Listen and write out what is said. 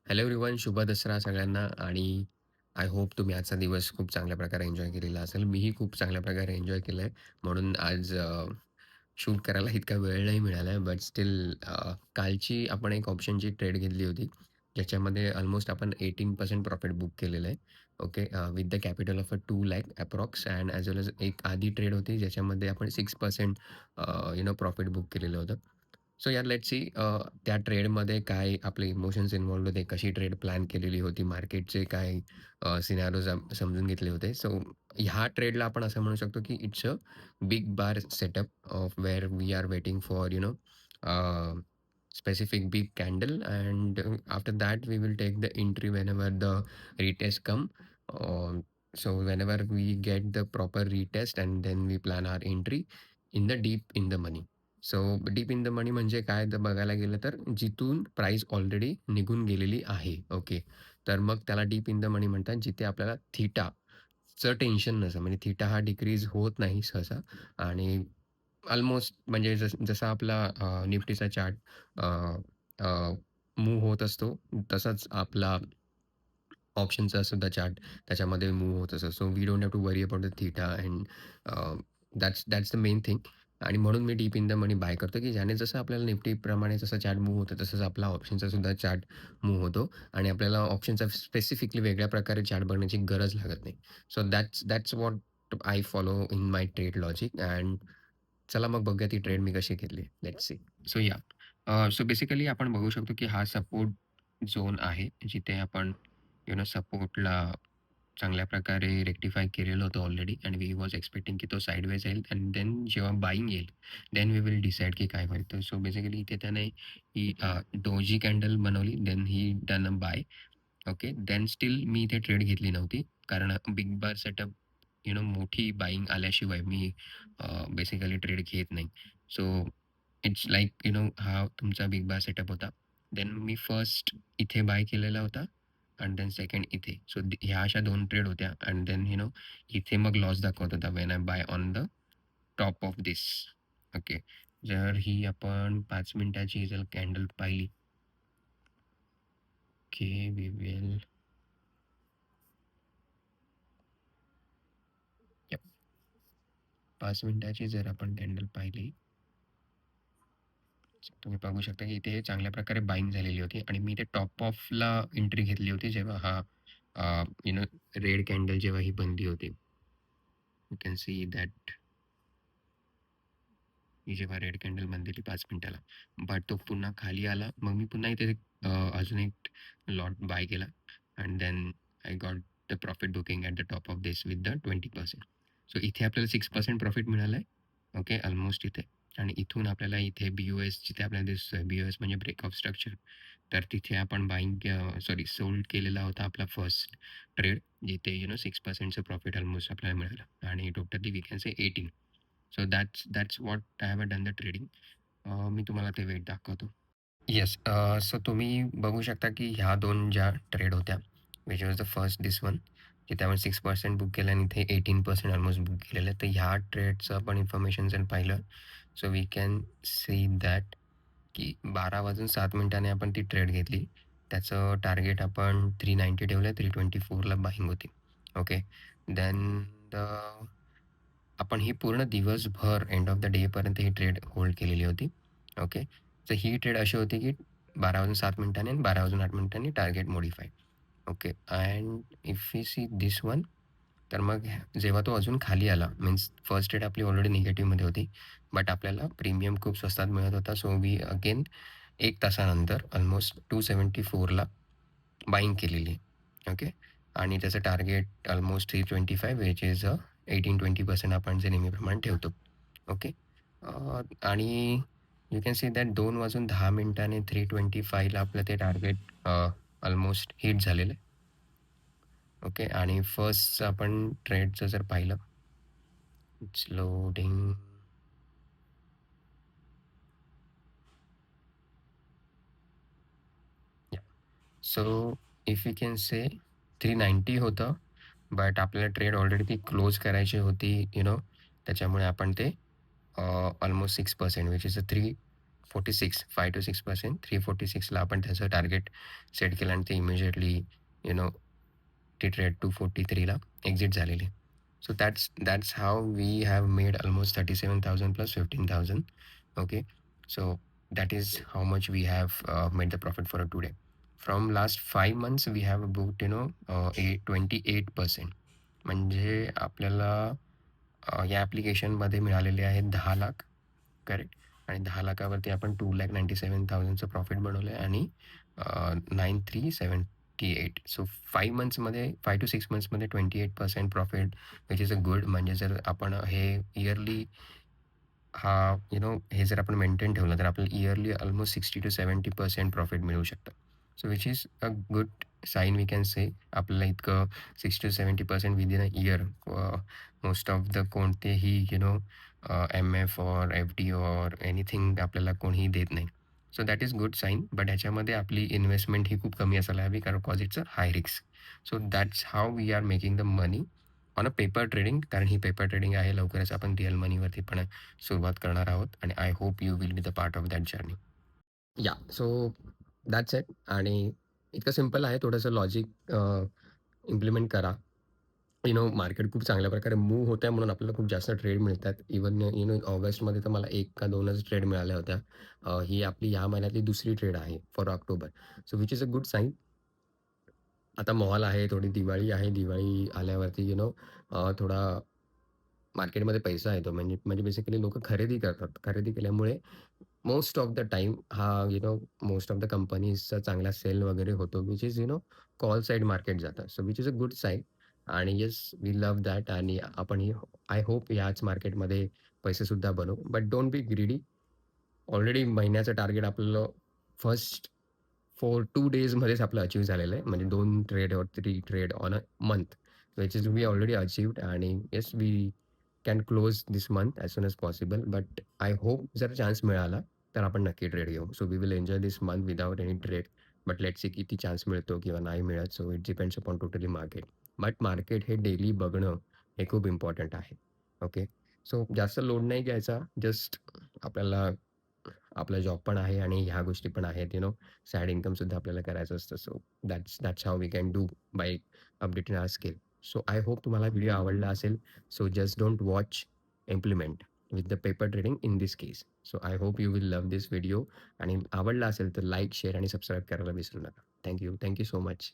Hello everyone, शुभ दसरा सगळ्यांना आणि आय होप तुम्ही आजचा दिवस खूप चांगल्या प्रकारे एन्जॉय केलेला असेल. मीही खूप चांगल्या प्रकारे एन्जॉय केलंय. म्हणून आज शूट करायला इतका वेळ नाही मिळाला आहे. बट स्टिल कालची आपण एक ऑप्शनची ट्रेड घेतली होती. ज्याच्यामध्ये अल्मोस्ट आपण 18% प्रॉफिट बुक केलेलं आहे. Okay. With the capital of 2,00,000 approx and as well as एक आधी ट्रेड होती ज्याच्यामध्ये आपण 6% प्रॉफिट बुक केलेलं होतं. सो यार लेट्स सी त्या ट्रेडमध्ये काय आपले इमोशन्स इन्व्हॉल्व्ड होते, कशी ट्रेड प्लॅन केलेली होती, मार्केटचे काय सिनारिओज समजून घेतले होते. सो ह्या ट्रेडला आपण असं म्हणू शकतो, की it's a big bar setup of where we are waiting for specific big candle and after that we will take the entry whenever the retest come. So whenever we get the proper retest and then we plan our entry in the deep in the money. So deep in the money म्हणजे काय तर बघायला गेलं तर जिथून price already निघून गेलेली आहे. ओके. तर मग त्याला डीप इन द मनी म्हणतात जिथे आपल्याला थीटाचं टेन्शन नसतं. म्हणजे थीटा हा डिक्रीज होत नाही सहसा आणि अल्मोस्ट म्हणजे जसा आपला निफ्टीचा चार्ट मूव्ह होत असतो, तसाच आपला ऑप्शनचा सुद्धा चार्ट त्याच्यामध्ये मूव्ह होत असतो. So we don't have to worry about the theta and that's the main thing. आणि म्हणून मी deep in the money buy करतो, की ज्याने जसं आपल्याला निफ्टीप्रमाणे जसं चार्ट मूव्ह होतं, तसंच आपला ऑप्शनचा सुद्धा चार्ट मूव्ह होतो आणि आपल्याला ऑप्शनचा स्पेसिफिकली वेगळ्या प्रकारे चार्ट बघण्याची गरज लागत नाही. So that's what I follow in my trade logic and चला मग बघूया ती ट्रेड मी कशी घेतली. Let's see. So so basically आपण बघू शकतो, की हा सपोर्ट झोन आहे, जिथे आपण सपोर्टला चांगल्या प्रकारे रेक्टिफाय केलेलं होतं ऑलरेडी आणि वी वॉज एक्सपेक्टिंग की तो साइडवेज येईल आणि देन जेव्हा बाईंग येईल, देन वी विल डिसाईड की काय होईल. तर सो बेसिकली इथे त्याने ही डोजी कॅन्डल बनवली, then he done a buy. Okay. Then still मी इथे ट्रेड घेतली नव्हती. कारण बिग बार सेटअप मोठी बाईंग आल्याशिवाय मी बेसिकली ट्रेड घेत नाही. सो इट्स लाइक हा तुमचा बिग बार सेटअप होता. देन मी फर्स्ट इथे बाय केलेला होता आणि देन सेकंड इथे. सो ह्या अशा 2 ट्रेड होत्या आणि देन इथे मग लॉस दाखवत होता when I buy on the top of this. Okay. जर ही आपण 5 मिनिटाची जर कॅन्डल पाहिली, ओके, वी विल 5 मिनिटाची जर आपण कॅन्डल पाहिली, तुम्ही बघू शकता की इथे चांगल्या प्रकारे बाईंग झालेली होती आणि मी इथे टॉप ऑफला एंट्री घेतली होती जेव्हा हा रेड कॅन्डल जेव्हा ही बनली होती. यू कॅन सी दॅट मी जेव्हा रेड कॅन्डल बनलेली 5 मिनिटाला. बट तो पुन्हा खाली आला. मग मी पुन्हा इथे अजून एक लॉट बाय केला and then I got the profit booking at the top of this with the 20%. So इथे आपल्याला 6% प्रॉफिट मिळालं आहे. ओके. ऑलमोस्ट इथे आणि इथून आपल्याला इथे बी-ओ-एस जिथे आपल्याला दिसतोय, बी-ओ-एस म्हणजे ब्रेक ऑफ स्ट्रक्चर. तर तिथे आपण सोल्ड केलेला होता आपला फर्स्ट ट्रेड, जिथे 6%चं प्रॉफिट ऑलमोस्ट आपल्याला मिळालं आणि totally we can say 18. So that's what I have done the trading. मी तुम्हाला ते वेट दाखवतो. येस. सो तुम्ही बघू शकता की ह्या 2 ज्या ट्रेड होत्या, which was the first this one, जिथे आपण 6% बुक केलं आणि इथे 18% ऑलमोस्ट बुक केलेलं आहे. तर ह्या ट्रेडचं आपण इन्फॉर्मेशन जर पाहिलं, so we can see that की 12 वाजून 7 मिनिटांनी आपण ती ट्रेड घेतली. त्याचं टार्गेट आपण 390 ठेवलं, 324ला बाईंग होती. ओके. देन आपण ही पूर्ण दिवसभर एंड ऑफ द डेपर्यंत ही ट्रेड होल्ड केलेली होती. ओके. तर ही ट्रेड अशी होती की 12 वाजून 7 मिनिटांनी आणि 12 वाजून 8 मिनिटांनी target modify. Okay. And if we see this one, तर मग जेव्हा तो अजून खाली आला, मीन्स फर्स्ट ट्रेड आपली ऑलरेडी निगेटिव्हमध्ये होती. बट आपल्याला प्रीमियम खूप स्वस्तात मिळत होता. सो वी अगेन 1 तासानंतर ऑलमोस्ट 274ला बाईंग केलेली. ओके. आणि त्याचं टार्गेट ऑलमोस्ट 325 व्हिच इज 18-20% आपण जे नेहमीप्रमाणे ठेवतो. ओके. आणि यू कॅन सी दॅट 2 वाजून 10 मिनिटांनी 325ला आपलं ते टार्गेट ऑलमोस्ट हिट झालेलं आहे. ओके. आणि फर्स्टचं आपण ट्रेडचं जर पाहिलं, it's loading. So if you can say 390 होतं, बट आपल्याला ट्रेड ऑलरेडी ती क्लोज करायची होती. त्याच्यामुळे आपण ते almost 6% which is a 3 46 5 to 6%, 346ला आपण त्याचं टार्गेट सेट केलं आणि ते इमिजिएटली यू नो ती ट्रेड 243ला एक्झिट झालेली. So that's how we have made almost 37,000 plus 15,000. Okay. So that is how much we have made the profit for a today. From last 5 months we have booked 28%. म्हणजे आपल्याला या ॲप्लिकेशनमध्ये मिळालेले आहेत 10,00,000. Correct. आणि 10,00,000वरती आपण 2,97,000चं profit बनवलं आहे आणि 9378. सो 5 मंथ्समध्ये 5 टू 6 मंथ्समध्ये 28% profit which is a good. म्हणजे जर आपण हे इयरली हा हे जर आपण मेंटेन ठेवलं तर आपल्याला इयरली ऑलमोस्ट 60 टू 70% प्रॉफिट मिळू शकतं. So which is a good sign we can say. आपल्याला इतकं 60 to 70% within a year most of the कोणतेही M F or F D or anything आपल्याला कोणीही देत नाही. So that is good sign. But ह्याच्यामध्ये आपली इन्व्हेस्टमेंट ही खूप कमी असायला हवी कारण cause it's a high risk. So that's how we are making the money on a paper trading. कारण ही पेपर ट्रेडिंग आहे. लवकरच आपण रिअल मनीवरती पण सुरुवात करणार आहोत आणि I hope you will be the part of that journey. या सो दॅट्स इट. आणि इतकं सिम्पल आहे. थोडंसं लॉजिक इम्प्लिमेंट करा. मार्केट खूप चांगल्या प्रकारे मूव्ह होत आहे म्हणून आपल्याला खूप जास्त ट्रेड मिळतात. इव्हन ऑगस्टमध्ये तर मला 1 का 2च ट्रेड मिळाल्या होत्या. ही आपली ह्या महिन्यातली दुसरी ट्रेड आहे for October. So which is a good sign. आता मॉल आहे, थोडी दिवाळी आहे. दिवाळी आल्यावरती थोडा मार्केटमध्ये पैसा येतो. म्हणजे म्हणजे बेसिकली लोकं खरेदी करतात. खरेदी केल्यामुळे मोस्ट ऑफ द टाईम हा मोस्ट ऑफ द कंपनीजचा चांगला सेल वगैरे होतो, which is call side market जातं. So which is a good sign. आणि येस वी लव्ह दॅट. आणि आपणही आय होप याच मार्केटमध्ये पैसेसुद्धा बनवू. But don't be greedy. Already महिन्याचं टार्गेट आपलं फर्स्ट 2 डेजमध्येच आपलं अचीव्ह झालेलं आहे. म्हणजे 2 ट्रेड और 3 trade on a month. Which is we already achieved. आणि yes we can close this month as soon as possible. But I hope जर चान्स मिळाला तर आपण नक्की ट्रेड घेऊ. So we will enjoy this month without any trade. But let's see किती chance मिळतो किंवा नाही मिळत. So it depends upon totally market. But market हे डेली बघणं हे खूप इम्पॉर्टंट आहे. ओके. सो जास्त लोड नाही घ्यायचा. जस्ट आपल्याला आपला जॉब पण आहे आणि ह्या गोष्टी पण आहेत. साइड इन्कमसुद्धा आपल्याला करायचं असतं. So that's how we can do by updating our skill. So I hope तुम्हाला व्हिडिओ आवडला असेल. So just don't watch, implement with the paper trading in this case. So I hope you will love this video. आणि आवडला असेल तर like, share आणि subscribe करायला विसरू नका. Thank you. Thank you so much.